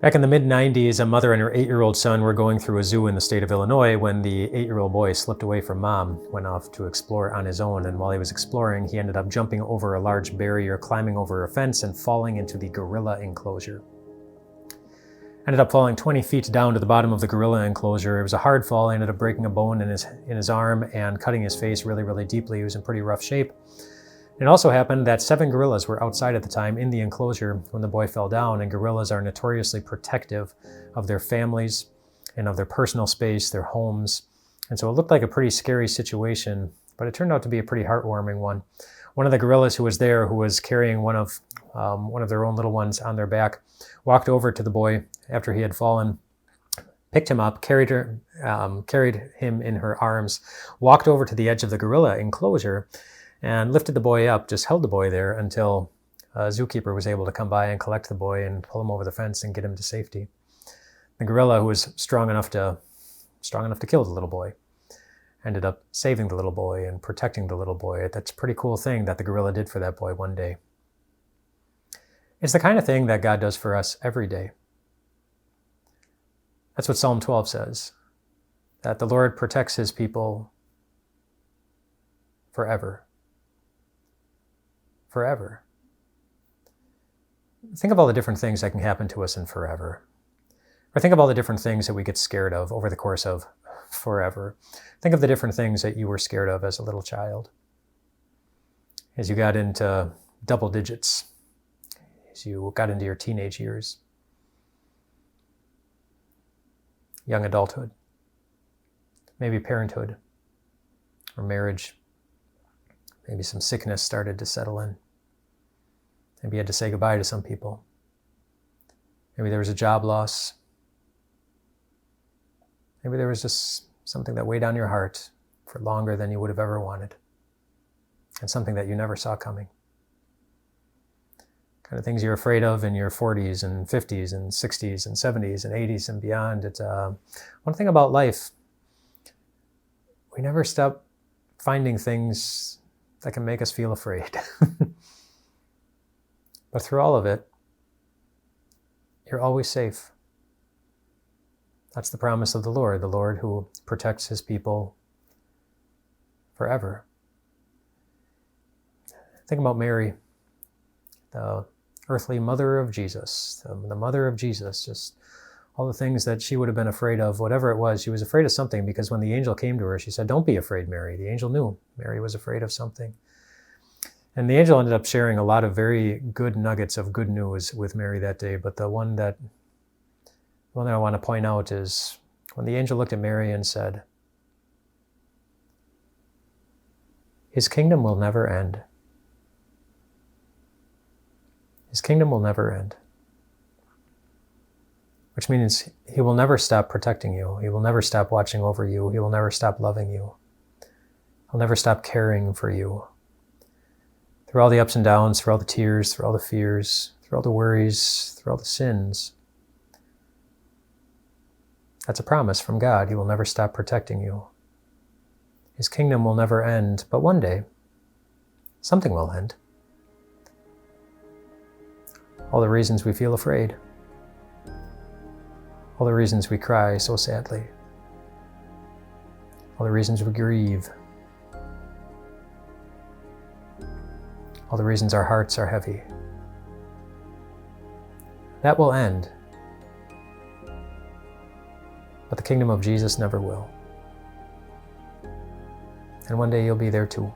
Back in the mid-90s, a mother and her 8-year-old son were going through a zoo in the state of Illinois when the 8-year-old boy slipped away from mom, went off to explore on his own, and while he was exploring, he ended up jumping over a large barrier, climbing over a fence, and falling into the gorilla enclosure. Ended up falling 20 feet down to the bottom of the gorilla enclosure. It was a hard fall. He ended up breaking a bone in his arm and cutting his face really, really deeply. He was in pretty rough shape. It also happened that 7 gorillas were outside at the time in the enclosure when the boy fell down, and gorillas are notoriously protective of their families and of their personal space, their homes. And so it looked like a pretty scary situation, but it turned out to be a pretty heartwarming one. One of the gorillas who was there, who was carrying one of their own little ones on their back, walked over to the boy after he had fallen, picked him up, carried him in her arms, walked over to the edge of the gorilla enclosure, and lifted the boy up, just held the boy there until a zookeeper was able to come by and collect the boy and pull him over the fence and get him to safety. The gorilla, who was strong enough to kill the little boy, ended up saving the little boy and protecting the little boy. That's a pretty cool thing that the gorilla did for that boy one day. It's the kind of thing that God does for us every day. That's what Psalm 12 says, that the Lord protects his people forever. Forever. Think of all the different things that can happen to us in forever. Or think of all the different things that we get scared of over the course of forever. Think of the different things that you were scared of as a little child. As you got into double digits, as you got into your teenage years, young adulthood, maybe parenthood or marriage. Maybe some sickness started to settle in. Maybe you had to say goodbye to some people. Maybe there was a job loss. Maybe there was just something that weighed on your heart for longer than you would have ever wanted. And something that you never saw coming. Kind of things you're afraid of in your 40s and 50s and 60s and 70s and 80s and beyond. It's one thing about life. We never stop finding things that can make us feel afraid. But through all of it, you're always safe. That's the promise of the Lord who protects his people forever. Think about Mary, the earthly mother of Jesus, the mother of Jesus, just all the things that she would have been afraid of, whatever it was. She was afraid of something because when the angel came to her, she said, "Don't be afraid, Mary." The angel knew Mary was afraid of something. And the angel ended up sharing a lot of very good nuggets of good news with Mary that day. But the one that I want to point out is when the angel looked at Mary and said, "His kingdom will never end." His kingdom will never end. Which means he will never stop protecting you. He will never stop watching over you. He will never stop loving you. He'll never stop caring for you. Through all the ups and downs, through all the tears, through all the fears, through all the worries, through all the sins. That's a promise from God. He will never stop protecting you. His kingdom will never end, but one day, something will end. All the reasons we feel afraid. All the reasons we cry so sadly. All the reasons we grieve. All the reasons our hearts are heavy. That will end. But the kingdom of Jesus never will. And one day you'll be there too.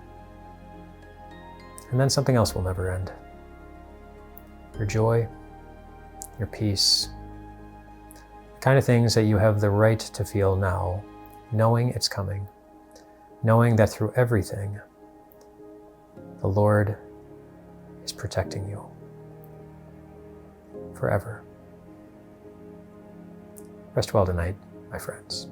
And then something else will never end. Your joy, your peace, the kind of things that you have the right to feel now, knowing it's coming, knowing that through everything, the Lord is protecting you forever. Rest well tonight, my friends.